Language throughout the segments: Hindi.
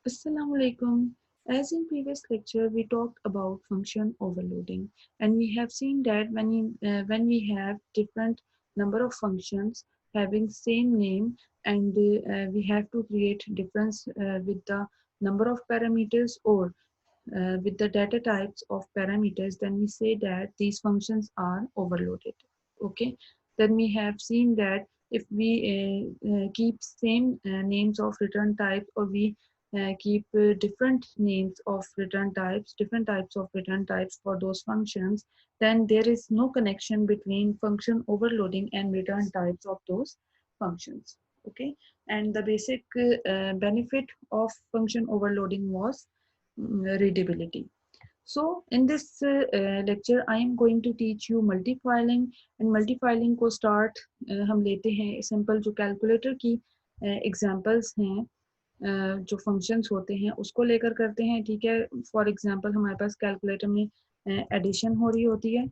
Assalamu alaikum. As in previous lecture, we talked about function overloading, and we have seen that when we have different number of functions having same name, and we have to create difference with the number of parameters or with the data types of parameters, then we say that these functions are overloaded. Okay, then we have seen that if we keep same names of return types, or we keep different names of return types, different types of return types for those functions, then there is no connection between function overloading and return types of those functions. Okay, and the basic benefit of function overloading was readability. So in this lecture I am going to teach you multifiling, and multifiling को start हम लेते हैं simple जो calculator की examples हैं, जो functions होते हैं उसको लेकर करते हैं. ठीक है, for example हमारे पास calculator में addition हो रही होती है,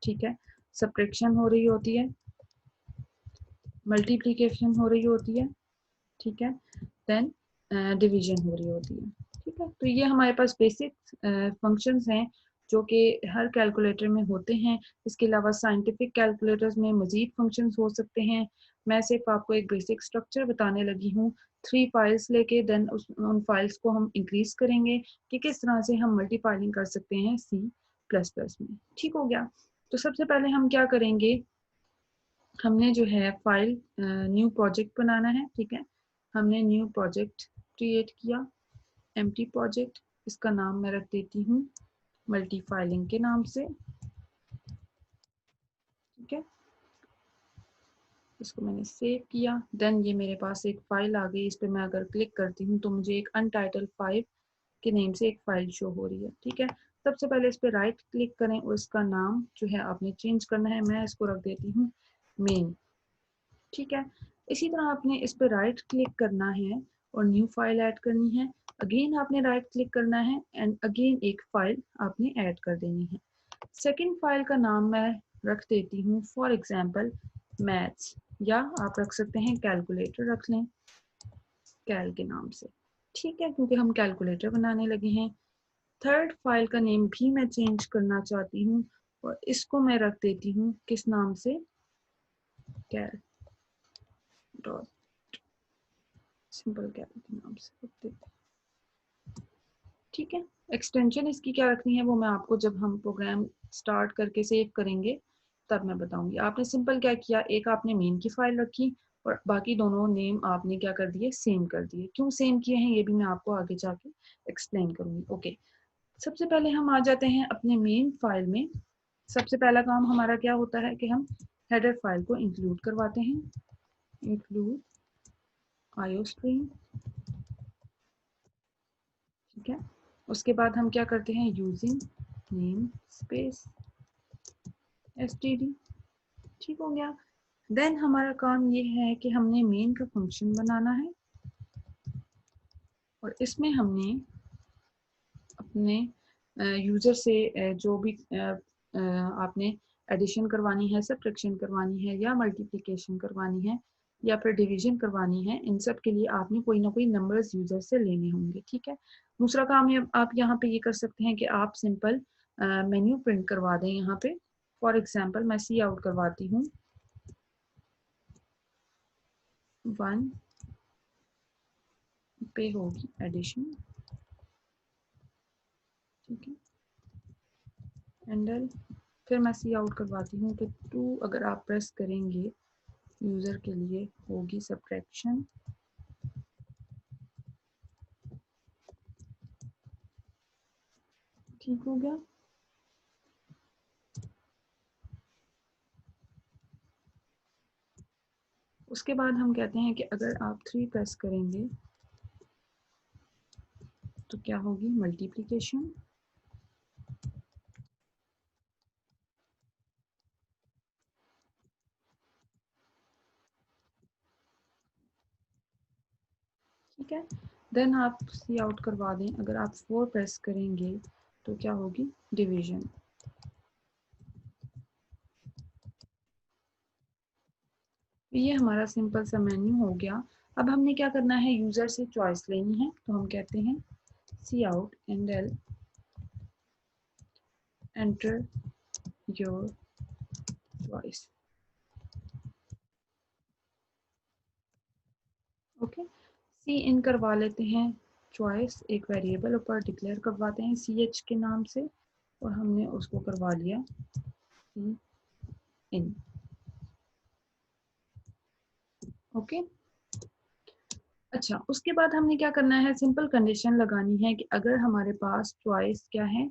ठीक है, subtraction हो रही होती है, multiplication हो रही होती है, ठीक है, देन डिवीजन हो रही होती है. ठीक है, तो ये हमारे पास बेसिक फंक्शंस हैं जो कि हर कैलकुलेटर में होते हैं. इसके अलावा साइंटिफिक कैलकुलेटर्स में मजीद फंक्शंस हो सकते हैं. मैं सिर्फ आपको एक बेसिक स्ट्रक्चर बताने लगी हूँ 3 फाइल्स लेके, देन उन फाइल्स को हम इंक्रीज करेंगे कि किस तरह से हम मल्टीपाइलिंग कर सकते हैं C++ में. ठीक हो गया. तो सबसे पहले हम क्या करेंगे, हमने जो है फाइल न्यू प्रोजेक्ट बनाना है. ठीक है, हमने न्यू प्रोजेक्ट क्रिएट किया, एम्प्टी प्रोजेक्ट. इसका नाम मैं रख देती हूँ मल्टीफाइलिंग के नाम से. ठीक है, इसको मैंने सेव किया. देन ये मेरे पास एक फाइल आ गई. इस पर मैं अगर क्लिक करती हूँ तो मुझे एक अनटाइटल 5 के नेम से एक फाइल शो हो रही है. ठीक है, सबसे पहले इस पर राइट क्लिक करें और इसका नाम जो है आपने चेंज करना है. मैं इसको रख देती हूँ मेन. ठीक है, इसी तरह आपने इस पर राइट क्लिक करना है और न्यू फाइल ऐड करनी है. अगेन आपने राइट क्लिक करना है एंड अगेन एक फाइल आपने ऐड कर देनी है. सेकंड फाइल का नाम मैं रख देती हूँ फॉर एग्जांपल मैथ्स, या आप रख सकते हैं कैलकुलेटर रख लें कैल के नाम से. ठीक है, क्योंकि हम कैलकुलेटर बनाने लगे हैं. थर्ड फाइल का नेम भी मैं चेंज करना चाहती हूँ और इसको मैं रख देती हूँ किस नाम से, कैल डॉट सिंपल कैल के नाम से रख देती हूँ. ठीक है, एक्सटेंशन इसकी क्या रखनी है वो मैं आपको जब हम प्रोग्राम स्टार्ट करके सेव करेंगे तब मैं बताऊंगी. आपने सिंपल क्या किया, एक आपने मेन की फाइल रखी और बाकी दोनों नेम आपने क्या कर दिए, सेम कर दिए. क्यों सेम किए हैं ये भी मैं आपको आगे जाके एक्सप्लेन करूंगी. ओके, सबसे पहले हम आ जाते हैं अपने मेन फाइल में. सबसे पहला काम हमारा क्या होता है कि हम हेडर फाइल को इंक्लूड करवाते हैं. Include iostream. ठीक है, उसके बाद हम क्या करते हैं, यूजिंग नेम स्पेस std. ठीक हो गया. देन हमारा काम ये है कि हमने मेन का फंक्शन बनाना है और इसमें हमने अपने यूजर से जो भी आपने एडिशन करवानी है, सब्ट्रैक्शन करवानी है, या मल्टीप्लिकेशन करवानी है, या फिर डिवीजन करवानी है, इन सब के लिए आपने कोई ना कोई नंबर्स यूजर से लेने होंगे. ठीक है, दूसरा काम आप यहाँ पे ये कर सकते हैं कि आप सिंपल मेन्यू प्रिंट करवा दें. यहाँ पे फॉर एग्जांपल मैं सी आउट करवाती हूँ 1 पे होगी एडिशन. ठीक है, एंडल. फिर मैं सी आउट करवाती हूँ कि 2 अगर आप प्रेस करेंगे यूजर के लिए होगी सब्ट्रैक्शन. ठीक हो गया. उसके बाद हम कहते हैं कि अगर आप 3 प्रेस करेंगे तो क्या होगी, मल्टीप्लिकेशन. ठीक है, देन आप सी आउट करवा दें. अगर आप 4 प्रेस करेंगे तो क्या होगी, डिवीजन. ये हमारा सिंपल सा मेन्यू हो गया. अब हमने क्या करना है, यूजर से चॉइस लेनी है, तो हम कहते हैं C out end L enter your choice. Okay, C in करवा लेते हैं चॉइस, एक वेरिएबल ऊपर डिक्लेयर करवाते हैं सी एच के नाम से, और हमने उसको करवा लिया सी इन। ओके, अच्छा, उसके बाद हमने क्या करना है, सिंपल कंडीशन लगानी है कि अगर हमारे पास चॉइस क्या है,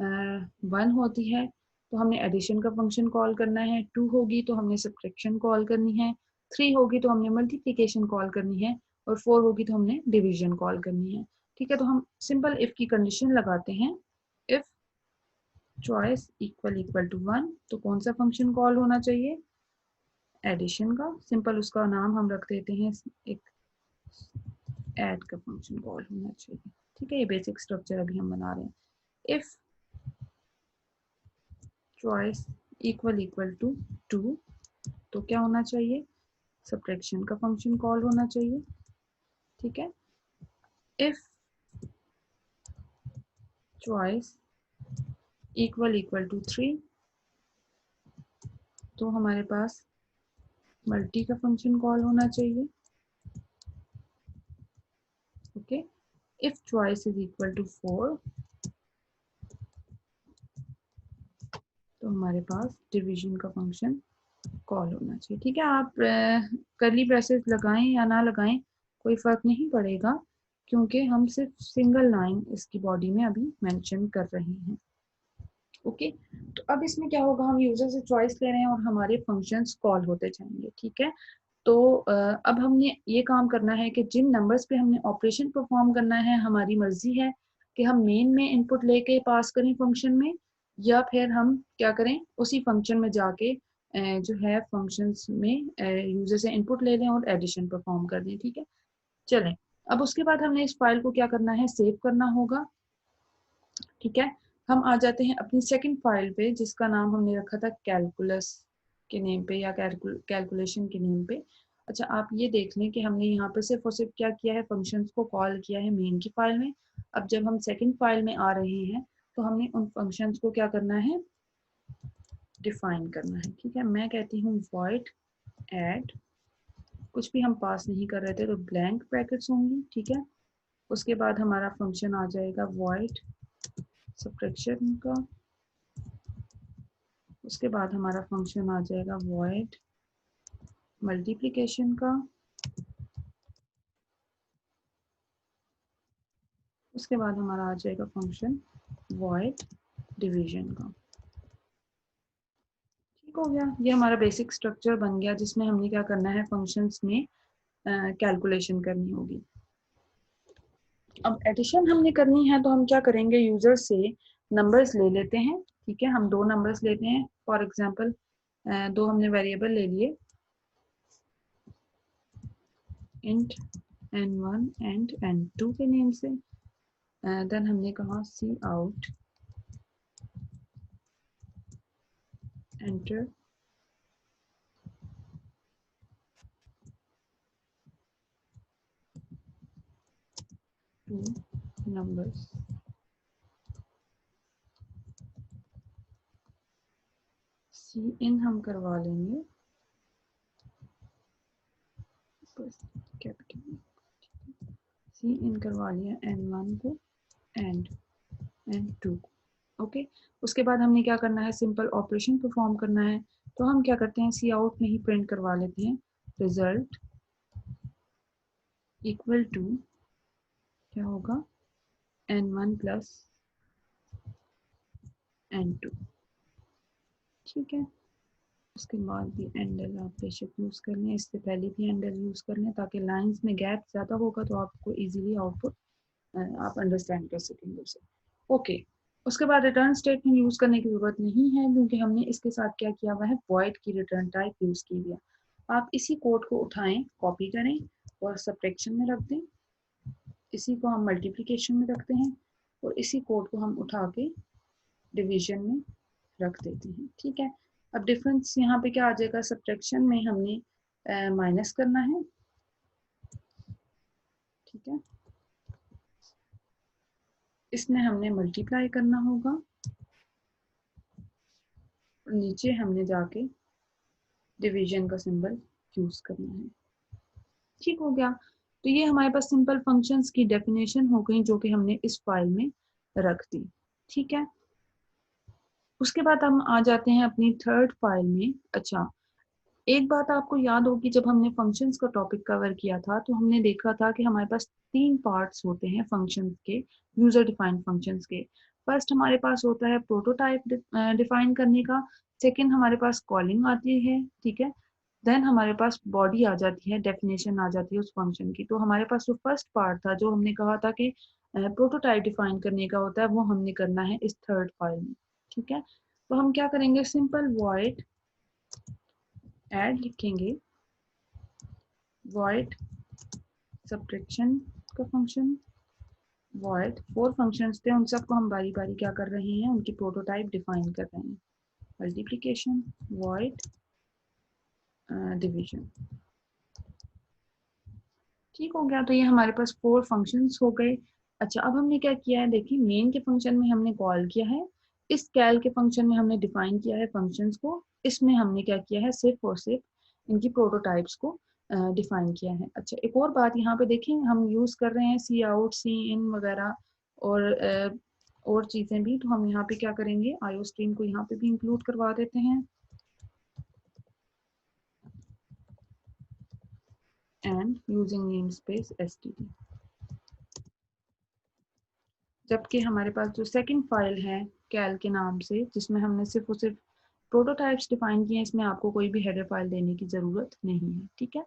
1 होती है तो हमने एडिशन का फंक्शन कॉल करना है, 2 होगी तो हमने सब्ट्रैक्शन कॉल करनी है, 3 होगी तो हमने मल्टीप्लिकेशन कॉल करनी है, और 4 होगी तो हमने डिवीजन कॉल करनी है। ठीक है, तो हम सिंपल इफ की कंडीशन लगाते हैं, if choice equal equal to 1, तो कौन सा फंक्शन कॉल होना चाहिए, एडिशन का, सिंपल उसका नाम हम रख देते हैं, एक ऐड का फंक्शन कॉल होना चाहिए। ठीक है, ये बेसिक स्ट्रक्चर अभी हम बना रहे हैं। If choice equal equal to 2, तो क्या होना चाहिए, सब्ट्रैक्शन का फंक्शन कॉल होना चाहिए। ठीक है, if choice equal equal to 3, तो हमारे पास मल्टी का फंक्शन कॉल होना चाहिए। Okay, if choice is equal to 4, तो हमारे पास डिवीजन का फंक्शन कॉल होना चाहिए। ठीक है, आप करली ब्रेसेस लगाएं या ना लगाएं कोई फर्क नहीं पड़ेगा, क्योंकि हम सिर्फ सिंगल लाइन इसकी बॉडी में अभी मेंशन कर रहे हैं। ओके, तो अब इसमें क्या होगा, हम यूजर से चॉइस ले रहे हैं और हमारे फंक्शंस कॉल होते जाएंगे। ठीक है, तो अब हमने ये काम करना है कि जिन नंबर्स पे हमने ऑपरेशन परफॉर्म करना है, हमारी मर्जी है कि हम मेन में इनपुट लेके पास करें फंक्शन में, या फिर हम क्या करें, उसी फंक्शन में जाके जो है फंक्शंस में यूजर से इनपुट ले लें और एडिशन परफॉर्म कर दें। ठीक है, चलें, अब उसके बाद हमने इस फाइल को क्या करना है, सेव करना होगा। ठीक है, हम आ जाते हैं अपनी सेकंड फाइल पे, जिसका नाम हमने रखा था कैलकुलस के नेम पे, या कैलकुलेशन के नेम पे। अच्छा, आप ये देख लें कि हमने यहाँ पे सिर्फ और सिर्फ क्या किया है, फंक्शंस को कॉल किया है मेन की फाइल में। अब जब हम सेकंड फाइल में आ रहे हैं, तो हमने उन फंक्शंस को क्या करना है, डिफाइन करना है। ठीक है, मैं कहती हूँ void add, कुछ भी हम पास नहीं कर रहे थे तो ब्लैंक ब्रैकेट्स होंगी। ठीक है, उसके बाद हमारा फंक्शन आ जाएगा void सब्ट्रैक्शन का, उसके बाद हमारा फंक्शन आ जाएगा void मल्टीप्लिकेशन का, उसके बाद हमारा आ जाएगा फंक्शन void डिवीजन का। ठीक हो गया, ये हमारा बेसिक स्ट्रक्चर बन गया, जिसमें हमने क्या करना है, फंक्शंस में कैलकुलेशन करनी होगी। अब एडिशन हमने करनी है, तो हम क्या करेंगे, यूजर से नंबर्स ले लेते हैं। ठीक है, हम 2 नंबर्स लेते हैं, फॉर एग्जांपल 2 हमने वेरिएबल ले लिए, इंट n1 एंड n2 के नेम से। देन हमने कहा सी out enter two numbers. See इन हम करवा लेंगे कैपिटल, सी इन करवा लिया n1 को एंड n2 को। ओके, उसके बाद हमने क्या करना है, सिंपल ऑपरेशन परफॉर्म करना है, तो हम क्या करते हैं, सी आउट में ही प्रिंट करवा लेते हैं रिजल्ट इक्वल टू, क्या होगा, n1 प्लस n2। ठीक है, उसके बाद भी एंडल आप बेशक यूज़ कर लें, इससे पहले भी एंडल यूज़ कर लें, ताकि लाइंस में गैप ज़्यादा होगा तो आपको इजीली आउटपुट आप अंडरस्टैंड कर सकेंगे उसे। ओके, उसके बाद रिटर्न स्टेटमेंट यूज़ करने की ज़रूरत नहीं है, क्योंकि हमने इसके साथ क्या किया हुआ है, वॉइड की रिटर्न टाइप यूज़ की हुई है। आप इसी कोड को उठाएं, कॉपी करें और सब्ट्रैक्शन में रख दें, इसी को हम मल्टीप्लिकेशन में रखते हैं, और इसी कोड को हम उठा के डिवीजन में रख देते हैं। ठीक है, अब डिफरेंस यहाँ पे क्या आ जाएगा, सब्ट्रैक्शन में हमने माइनस करना है, ठीक है, इसमें हमने मल्टीप्लाई करना होगा और नीचे हमने जाके डिवीजन का सिंबल यूज करना है। ठीक हो गया। तो ये हमारे पास सिंपल फंक्शंस की डेफिनेशन हो गई जो कि हमने इस फाइल में रख दी। ठीक है, उसके बाद हम आ जाते हैं अपनी थर्ड फाइल में। अच्छा, एक बात आपको याद होगी, जब हमने फंक्शंस का टॉपिक कवर किया था तो हमने देखा था कि हमारे पास 3 पार्ट्स होते हैं फंक्शंस के, यूजर डिफाइंड फंक्शंस के। फर्स्ट हमारे पास होता है प्रोटोटाइप डिफाइन करने का, सेकंड हमारे पास कॉलिंग आती है, ठीक है, देन हमारे पास बॉडी आ जाती है, डेफिनेशन आ जाती है उस फंक्शन की। तो हमारे पास जो फर्स्ट पार्ट था जो हमने कहा था कि प्रोटोटाइप डिफाइन करने का होता है, वो हमने करना है इस थर्ड फाइल में। ठीक है, तो हम क्या करेंगे, सिंपल वॉइड ऐड लिखेंगे, वॉइड सब्ट्रैक्शन का फंक्शन, वॉइड 4 फंक्शंस थे, उन सबको हम बारी बारी क्या कर रहे हैं, उनकी प्रोटोटाइप डिफाइन कर रहे हैं। Multiplication, void division. ठीक हो गया, तो ये हमारे पास 4 फंक्शंस हो गए। अच्छा, अब हमने क्या किया है, देखिए मेन के फंक्शन में हमने कॉल किया है, इस कैल के फंक्शन में हमने डिफाइन किया है फंक्शंस को, इसमें हमने क्या किया है, सिर्फ और सिर्फ इनकी प्रोटोटाइप्स को डिफाइन किया है। अच्छा, एक और बात यहाँ पे देखें, हम यूज कर रहे हैं सी आउट, सी इन वगैरह और चीजें भी, तो हम यहाँ पे क्या करेंगे, आईओ स्ट्रीम को यहाँ पे भी इंक्लूड करवा देते हैं, and using name space std। जबकि हमारे पास जो सेकंड फाइल है कैल के नाम से, जिसमें हमने सिर्फ और सिर्फ प्रोटोटाइप्स डिफाइन किए हैं, इसमें आपको कोई भी हेडर फाइल देने की जरूरत नहीं है। ठीक है,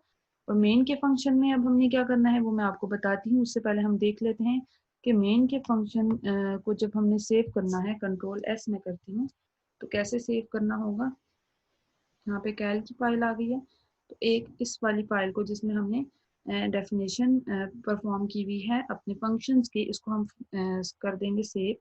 और मेन के फंक्शन में अब हमने क्या करना है वो मैं आपको बताती हूँ। उससे पहले हम देख लेते हैं कि मेन के फंक्शन को जब हमने सेव करना है, कंट्रोल एस में करती हूँ, तो कैसे सेव करना होगा। यहाँ पे कैल की फाइल आ गई है, तो एक इस वाली फाइल को जिसमें हमने डेफिनेशन परफॉर्म की हुई है अपने फंक्शंस की, इसको हम कर देंगे सेव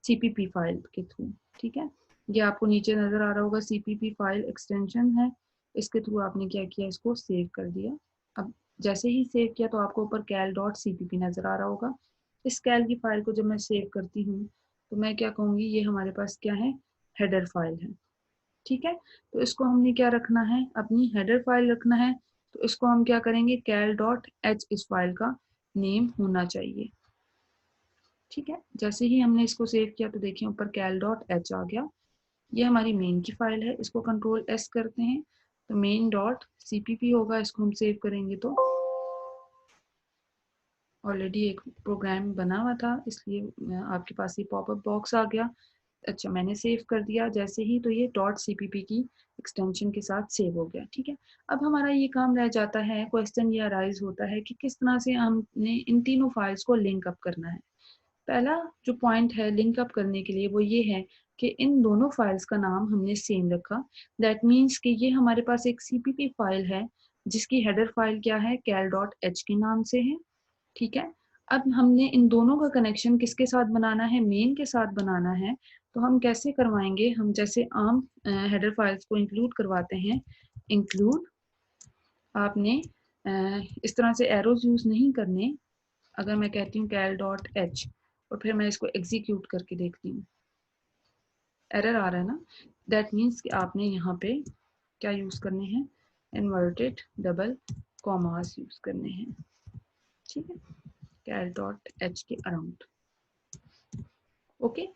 सीपीपी फाइल के थ्रू। ठीक है, ये आपको नीचे नजर आ रहा होगा, सीपीपी फाइल एक्सटेंशन है, इसके थ्रू आपने क्या किया, इसको सेव कर दिया। अब जैसे ही सेव किया तो आपको ऊपर कैल डॉट सीपीपी नजर आ रहा होगा। इस कैल की फाइल को जब मैं सेव करती हूँ तो मैं क्या कहूँगी, ये हमारे पास क्या है, हेडर फाइल है। ठीक है, तो इसको हमने क्या रखना है, अपनी हेडर फाइल रखना है, तो इसको हम क्या करेंगे, कैल डॉट एच इस फाइल का नेम होना चाहिए। ठीक है, जैसे ही हमने इसको सेव किया तो देखिए ऊपर कैल डॉट एच आ गया, ये हमारी मेन की फाइल है। इसको कंट्रोल एस करते हैं तो मेन डॉट सीपीपी होगा, इसको हम सेव करेंगे तो ऑलरेडी एक प्रोग्राम बना हुआ था, इसलिए आपके पास ये पॉपअप बॉक्स आ गया। अच्छा, मैंने सेव कर दिया जैसे ही, तो ये डॉट सीपीपी की एक्सटेंशन के साथ सेव हो गया। ठीक है, अब हमारा ये काम रह जाता है, क्वेश्चन ये अराइज होता है कि किस तरह से हमने इन तीनों फाइल्स को लिंक अप करना है। पहला जो पॉइंट है लिंक अप करने के लिए वो ये है कि इन दोनों फाइल्स का नाम हमने सेम रखा। दैट मीन्स कि ये हमारे पास एक सीपीपी फाइल है जिसकी हेडर फाइल क्या है, कैल डॉट एच के नाम से है। ठीक है, अब हमने इन दोनों का कनेक्शन किसके साथ बनाना है, मेन के साथ बनाना है। तो हम कैसे करवाएंगे, हम जैसे आम हेडर फाइल्स को इंक्लूड करवाते हैं, इंक्लूड, आपने इस तरह से एरोज यूज नहीं करने। अगर मैं कहती हूँ कैल डॉट एच और फिर मैं इसको एग्जीक्यूट करके देखती हूँ, एरर आ रहा है ना, दैट मीन्स कि आपने यहाँ पे क्या यूज करने हैं, इन्वर्टेड डबल कॉमास यूज करने हैं। ठीक है, कैल डॉट एच के अराउंड। ओके,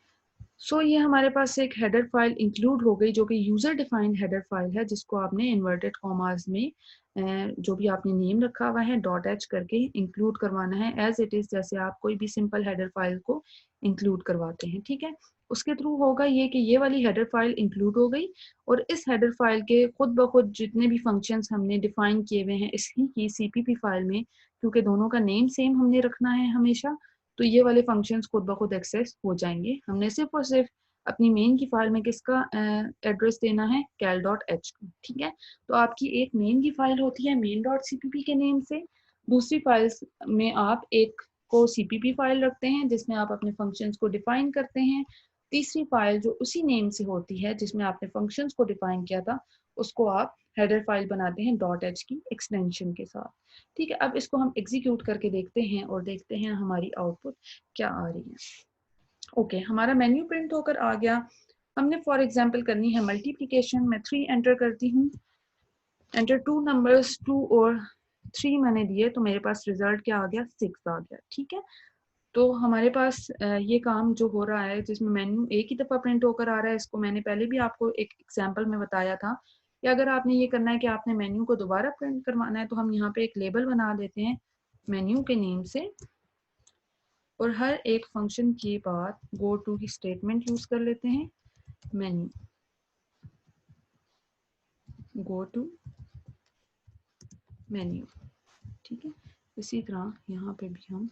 सो ये हमारे पास एक हेडर फाइल इंक्लूड हो गई जो कि यूजर डिफाइंड हेडर फाइल है, जिसको आपने इन्वर्टेड कॉमास में जो भी आपने नेम रखा हुआ है डॉट एच करके इंक्लूड करवाना है एज इट इज, जैसे आप कोई भी सिंपल हेडर फाइल को इंक्लूड करवाते हैं। ठीक है, उसके थ्रू होगा ये कि ये वाली हेडर फाइल इंक्लूड हो गई और इस हेडर फाइल के खुद ब खुद जितने भी फंक्शंस हमने डिफाइन किए हुए हैं इसी की सीपीपी फाइल में, क्योंकि दोनों का नेम सेम हमने रखना है हमेशा, तो ये वाले फंक्शंस खुद ब खुद एक्सेस हो जाएंगे। हमने सिर्फ और सिर्फ अपनी मेन की फाइल में किसका एड्रेस देना है, कैल डॉट एच का। ठीक है, तो आपकी एक मेन की फाइल होती है मेन डॉट सीपीपी के नेम से, दूसरी फाइल्स में आप एक को सीपीपी फाइल रखते हैं जिसमें आप अपने फंक्शंस को डिफाइन करते हैं, तीसरी फाइल जो उसी नेम से होती है जिसमें आपने फंक्शंस को डिफाइन किया था, उसको आप हेडर फाइल बनाते हैं .h की एक्सटेंशन के साथ। ठीक है, अब इसको हम एग्जीक्यूट करके देखते हैं और देखते हैं हमारी आउटपुट क्या आ रही है। ओके, हमारा मेन्यू प्रिंट होकर आ गया। हमने फॉर एग्जांपल करनी है मल्टीप्लिकेशन। मैं 3 एंटर करती हूँ। एंटर 2 नंबर्स, 2 और 3 मैंने दिए तो मेरे पास रिजल्ट क्या आ गया, 6 आ गया। ठीक है, तो हमारे पास ये काम जो हो रहा है जिसमें मेन्यू एक ही दफ़ा प्रिंट होकर आ रहा है, इसको मैंने पहले भी आपको एक एग्जांपल में बताया था कि अगर आपने ये करना है कि आपने मेन्यू को दोबारा प्रिंट करवाना है तो हम यहाँ पे एक लेबल बना देते हैं मेन्यू के नेम से, और हर एक फंक्शन के बाद गो टू की स्टेटमेंट यूज कर लेते हैं, मेन्यू गो टू मेन्यू। ठीक है, इसी तरह यहाँ पे भी हम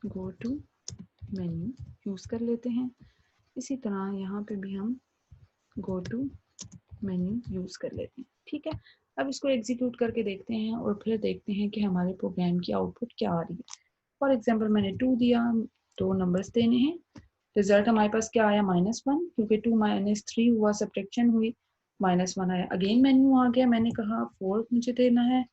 गो टू मेन्यू यूज कर लेते हैं। इसी तरह यहाँ पे भी हम गो टू मेन्यू यूज कर लेते हैं। ठीक है, अब इसको एग्जीक्यूट करके देखते हैं और फिर देखते हैं कि हमारे प्रोग्राम की आउटपुट क्या आ रही है। फॉर एग्जांपल मैंने 2 दिया, 2 नंबर्स देने हैं, रिजल्ट हमारे पास क्या आया, -1, क्योंकि 2 - 3 हुआ, सब्ट्रैक्शन हुई, -1 आया। अगेन मेन्यू आ गया, मैंने कहा 4 मुझे देना है,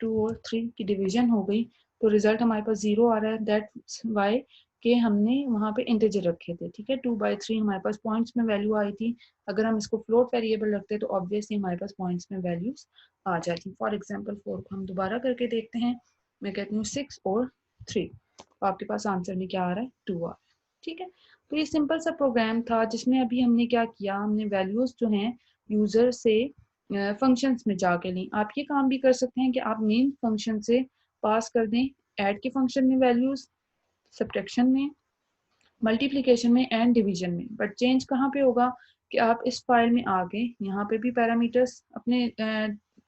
2 और 3 की डिवीजन हो गई तो रिजल्ट हमारे पास 0 आ रहा है। दैट्स वाई कि हमने वहाँ पे इंटीजर रखे थे। ठीक है, 2/3 हमारे पास पॉइंट्स में वैल्यू आई थी। अगर हम इसको फ्लोट वेरिएबल रखते तो ऑब्वियसली हमारे पास पॉइंट्स में वैल्यूज आ जाती। फॉर एग्जांपल 4 को हम दोबारा करके देखते हैं। मैं कहती हूँ 6 और 3, तो आपके पास आंसर में क्या आ रहा है, 2 आ रहा है। ठीक है, तो ये सिंपल सा प्रोग्राम था जिसमें अभी हमने क्या किया, हमने वैल्यूज जो हैं यूजर से फंक्शंस में जाके ली। आप ये काम भी कर सकते हैं कि आप मेन फंक्शन से पास कर दें ऐड के फंक्शन में वैल्यूज, सब्ट्रैक्शन में, मल्टीप्लिकेशन में एंड डिवीजन में। बट चेंज कहाँ पे होगा कि आप इस फाइल में आके यहाँ पे भी पैरामीटर्स अपने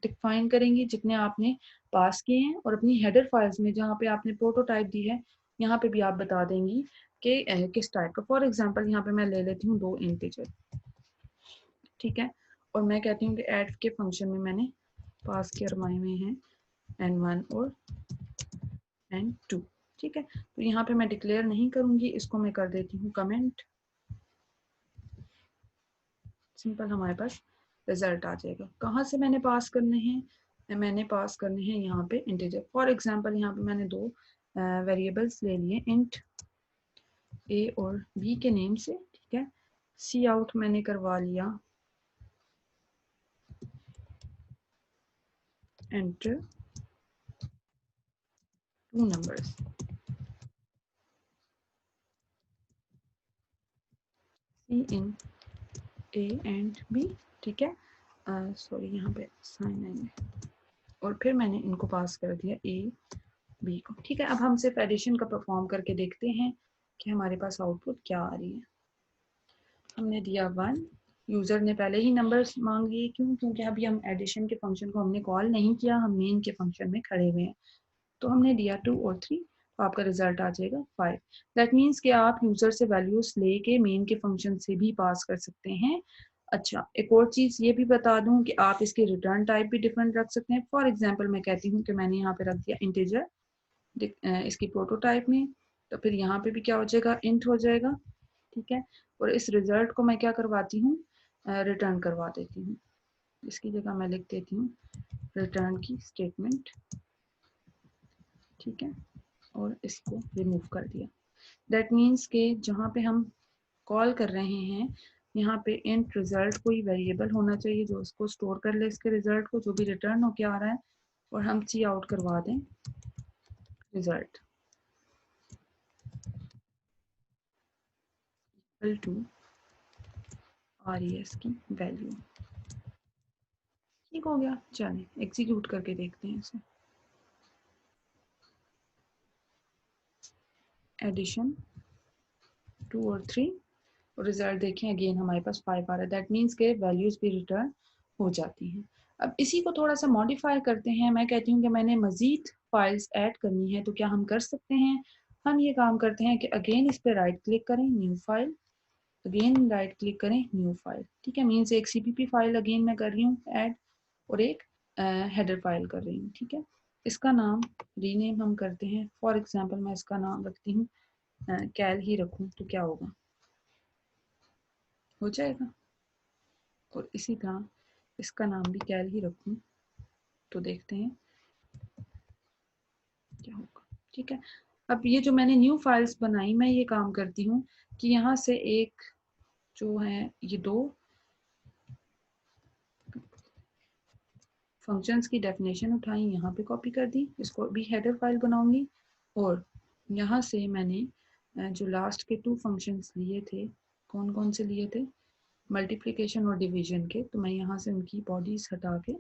डिफाइन करेंगी जितने आपने पास किए हैं, और अपनी हेडर फाइल्स में जहाँ पे आपने प्रोटोटाइप दी है यहाँ पे भी आप बता देंगी कि किस टाइप का। फॉर एग्जांपल यहाँ पे मैं ले लेती हूँ 2 इंटीजर। ठीक है, और मैं कहती हूँ कि ऐड के फंक्शन में मैंने पास करवाए हुए हैं n1 और n2। ठीक है, तो यहाँ पे मैं डिक्लेयर नहीं करूंगी, इसको मैं कर देती हूँ कमेंट। सिंपल हमारे पास रिजल्ट आ जाएगा। कहाँ से मैंने पास करने हैं, मैंने पास करने हैं यहाँ पे इंटीजर। फॉर एग्जांपल यहाँ पे मैंने 2 वेरिएबल्स ले लिए, इंट ए और बी के नेम से। ठीक है, सी आउट मैंने करवा लिया, enter 2 numbers, see in A and B. ठीक है, सॉरी यहाँ पे साइन आएंगे, और फिर मैंने इनको पास कर दिया ए बी को। ठीक है, अब हम सिर्फ एडिशन का परफॉर्म करके देखते हैं कि हमारे पास आउटपुट क्या आ रही है। हमने दिया 1, यूजर ने पहले ही नंबर्स मांग लिए, क्यों, क्योंकि अभी हम एडिशन के फंक्शन को हमने कॉल नहीं किया, हम मेन के फंक्शन में खड़े हुए हैं। तो हमने दिया 2 और 3, तो आपका रिजल्ट आ जाएगा 5। दैट मीन्स कि आप यूजर से वैल्यूज लेके मेन के फंक्शन से भी पास कर सकते हैं। अच्छा, एक और चीज ये भी बता दूं कि आप इसके रिटर्न टाइप भी डिफरेंट रख सकते हैं। फॉर एग्जांपल मैं कहती हूँ कि मैंने यहाँ पे रख दिया इंटीजर इसकी प्रोटोटाइप में, तो फिर यहाँ पे भी क्या हो जाएगा, इंट हो जाएगा। ठीक है, और इस रिजल्ट को मैं क्या करवाती हूँ, रिटर्न करवा देती हूँ। इसकी जगह मैं लिख देती हूँ रिटर्न की स्टेटमेंट। ठीक है, और इसको रिमूव कर दिया। दैट मीन्स के जहाँ पे हम कॉल कर रहे हैं यहाँ पे इंट रिजल्ट कोई वेरिएबल होना चाहिए जो उसको स्टोर कर ले इसके रिजल्ट को, जो भी रिटर्न होके आ रहा है, और हम सी आउट करवा दें रिजल्ट इक्वल टू res की वैल्यू। ठीक हो गया, चलिए एग्जीक्यूट करके देखते हैं इसे। एडिशन 2 और 3, और रिजल्ट देखें, अगेन हमारे पास 5 आ रहा है। दैट मीन्स के वैल्यूज भी रिटर्न हो जाती हैं। अब इसी को थोड़ा सा मॉडिफाई करते हैं। मैं कहती हूँ कि मैंने मजीद फाइल्स ऐड करनी है, तो क्या हम कर सकते हैं, हम ये काम करते हैं कि अगेन इस पर राइट क्लिक करें, new file, again right click करें, न्यू फाइल। ठीक है, मीन्स एक सीपीपी फाइल अगेन मैं कर रही हूँ ऐड, और एक हेडर फाइल कर रही हूँ। ठीक है, इसका नाम रीनेम हम करते हैं। फॉर एग्जांपल मैं इसका नाम रखती हूँ कैल ही रखूँ, तो क्या होगा, हो जाएगा। और इसी तरह इसका नाम भी कैल ही रखूं तो देखते हैं क्या होगा। ठीक है, अब ये जो मैंने न्यू फाइल्स बनाई, मैं ये काम करती हूँ कि यहाँ से एक जो है ये दो फंक्शंस की डेफिनेशन उठाई, यहाँ पे कॉपी कर दी, इसको भी हेडर फाइल बनाऊंगी। और यहाँ से मैंने जो लास्ट के 2 फंक्शंस लिए थे, कौन कौन से लिए थे, मल्टीप्लिकेशन और डिवीजन के, तो मैं यहाँ से उनकी बॉडीज हटा के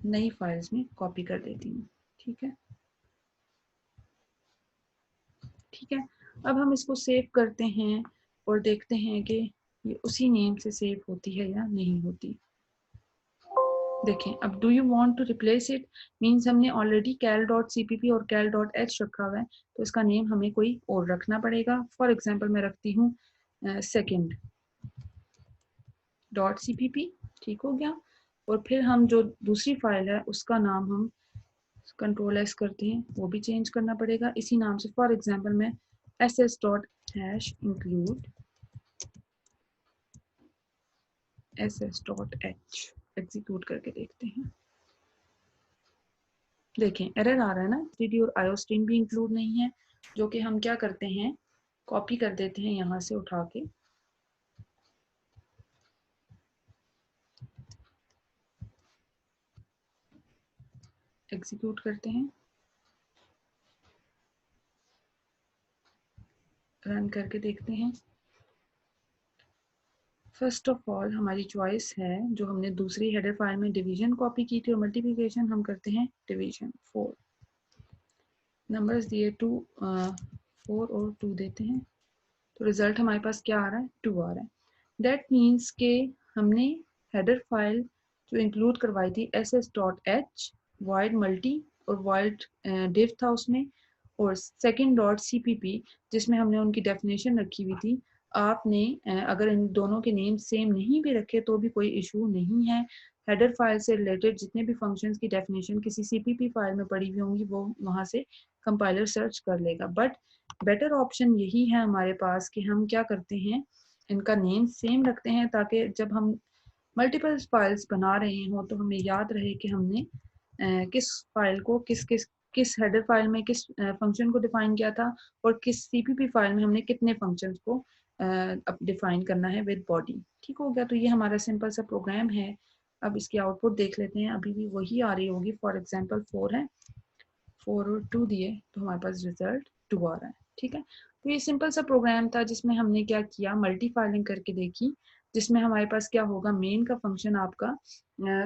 नई फाइल्स में कॉपी कर देती हूँ। ठीक है, ठीक है, अब हम इसको सेव करते हैं और देखते हैं कि ये उसी नेम से सेव होती है या नहीं होती। देखें, अब do you want to replace it, means हमने ऑलरेडी cal.cpp और cal.h रखा हुआ है, तो इसका नेम हमें कोई और रखना पड़ेगा। फॉर एग्जांपल मैं रखती हूँ second.cpp, ठीक हो गया। और फिर हम जो दूसरी फाइल है उसका नाम हम कंट्रोल एस करते हैं, वो भी चेंज करना पड़ेगा इसी नाम से। फॉर एग्जांपल मैं ss.hash include ss.h एग्जीक्यूट करके देखते हैं। देखें, एरर आ रहा है ना, 3D और IO स्ट्रीम भी इंक्लूड नहीं है, जो कि हम क्या करते हैं, कॉपी कर देते हैं यहाँ से उठा के, एग्जीक्यूट करते हैं, रन करके देखते हैं। फर्स्ट ऑफ ऑल हमारी चॉइस है जो हमने दूसरी हेडर फाइल में डिवीजन कॉपी की थी और मल्टीप्लिकेशन हम करते हैं डिवीजन। 4 नंबर्स दिए 2 4 और 2 देते हैं, तो रिजल्ट हमारे पास क्या आ रहा है, 2 आ रहा है। दैट मीन्स के हमने हेडर फाइल जो इंक्लूड करवाई थी ss.h वाइड मल्टी और वाइड div था उसमें, और second.cpp जिसमें हमने उनकी डेफिनेशन रखी हुई थी। आपने अगर इन दोनों के नेम सेम नहीं भी रखे तो भी कोई इशू नहीं है। हेडर फाइल से रिलेटेड जितने भी फंक्शंस की डेफिनेशन किसी सीपीपी फाइल में पड़ी हुई होंगी वो वहां से कंपाइलर सर्च कर लेगा। बट बेटर ऑप्शन यही है हमारे पास कि हम क्या करते हैं, इनका नेम सेम रखते हैं ताकि जब हम मल्टीपल फाइल्स बना रहे हो तो हमें याद रहे कि हमने किस फाइल को किस हेडर फाइल में किस फंक्शन को डिफाइन किया था और किस सीपीपी फाइल में हमने कितने फंक्शंस को अब डिफाइन करना है विद बॉडी। ठीक हो गया, तो ये हमारा सिंपल सा प्रोग्राम है। अब इसकी आउटपुट देख लेते हैं, अभी भी वही आ रही होगी। फॉर एग्जांपल 4 है, 4 और 2 दिए तो हमारे पास रिजल्ट 2 आ रहा है। ठीक है, तो ये सिंपल सा प्रोग्राम था जिसमें हमने क्या किया, मल्टी फाइलिंग करके देखी, जिसमें हमारे पास क्या होगा, मेन का फंक्शन आपका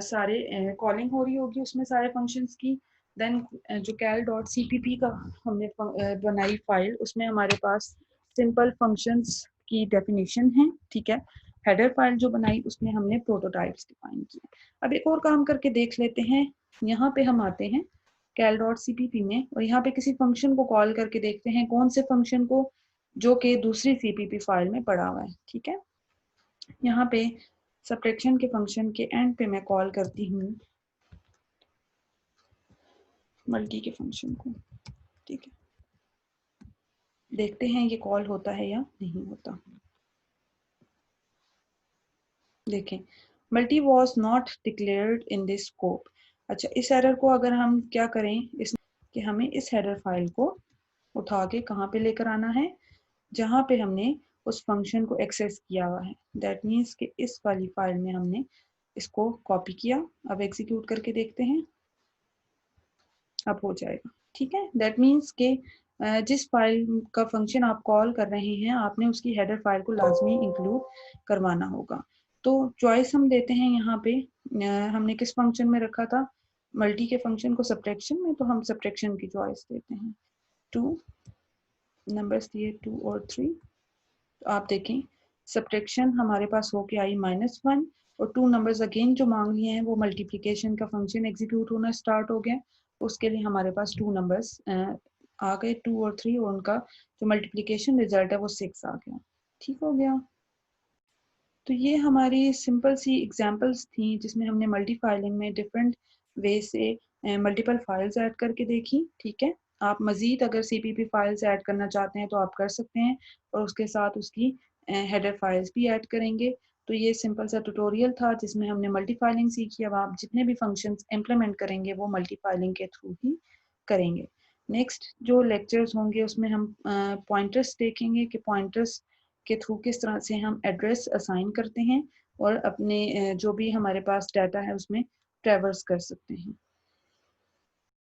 सारे कॉलिंग हो रही होगी उसमें सारे फंक्शंस की। देन जो cal.cpp का हमने बनाई फाइल, उसमें हमारे पास सिंपल फंक्शंस की डेफिनेशन है। ठीक है, हेडर फाइल जो बनाई उसमें हमने प्रोटोटाइप्स डिफाइन किए। अब एक और काम करके देख लेते हैं, यहाँ पे हम आते हैं cal.cpp में और यहाँ पे किसी फंक्शन को कॉल करके देखते हैं, कौन से फंक्शन को, जो कि दूसरी सीपीपी फाइल में पड़ा हुआ है। ठीक है, यहाँ पे सब्ट्रैक्शन के फंक्शन के एंड पे मैं कॉल करती हूँ मल्टी के फंक्शन को। ठीक है, देखते हैं ये कॉल होता है या नहीं होता। देखें, multi was not declared in this scope. अच्छा, इस एरर को अगर हम क्या करें, इस कि हमें इस हेडर फाइल को उठा के कहाँ पे लेकर आना है, जहाँ पे हमने उस फंक्शन को एक्सेस किया हुआ है। दैट मीन्स कि इस वाली फाइल में हमने इसको कॉपी किया। अब एग्जीक्यूट करके देखते हैं, अब हो जाएगा। ठीक है, दैट मीन्स के जिस फाइल का फंक्शन आप कॉल कर रहे हैं आपने उसकी हेडर फाइल को लाजमी इंक्लूड करवाना होगा। तो चॉइस हम देते हैं यहाँ पे, हमने किस फंक्शन में रखा था, मल्टी के फंक्शन को सब्ट्रैक्शन में, तो हम सब्ट्रैक्शन की चॉइस देते हैं। 2 नंबर्स दिए 2 और 3, तो आप देखें सब्ट्रैक्शन हमारे पास होके आई -1 और 2 नंबर्स अगेन जो मांग लिए हैं वो मल्टीप्लिकेशन का फंक्शन एग्जीक्यूट होना स्टार्ट हो गया। उसके लिए हमारे पास 2 नंबर्स आ गए, 2 और 3, और उनका जो मल्टीप्लिकेशन रिजल्ट है वो 6 आ गया। ठीक हो गया, तो ये हमारी सिंपल सी एग्जांपल्स थी जिसमें हमने मल्टी फाइलिंग में डिफरेंट वे से मल्टीपल फाइल्स ऐड करके देखी। ठीक है, आप मज़ीद अगर सीपीपी फाइल्स ऐड करना चाहते हैं तो आप कर सकते हैं और उसके साथ उसकी हेडर फाइल्स भी ऐड करेंगे। तो ये सिंपल सा ट्यूटोरियल था जिसमें हमने मल्टीफाइलिंग सीखी। अब आप जितने भी फंक्शंस इम्प्लीमेंट करेंगे वो मल्टीफाइलिंग के थ्रू ही करेंगे। नेक्स्ट जो लेक्चर्स होंगे उसमें हम पॉइंटर्स देखेंगे कि पॉइंटर्स के थ्रू किस तरह से हम एड्रेस असाइन करते हैं और अपने जो भी हमारे पास डाटा है उसमें ट्रैवर्स कर सकते हैं।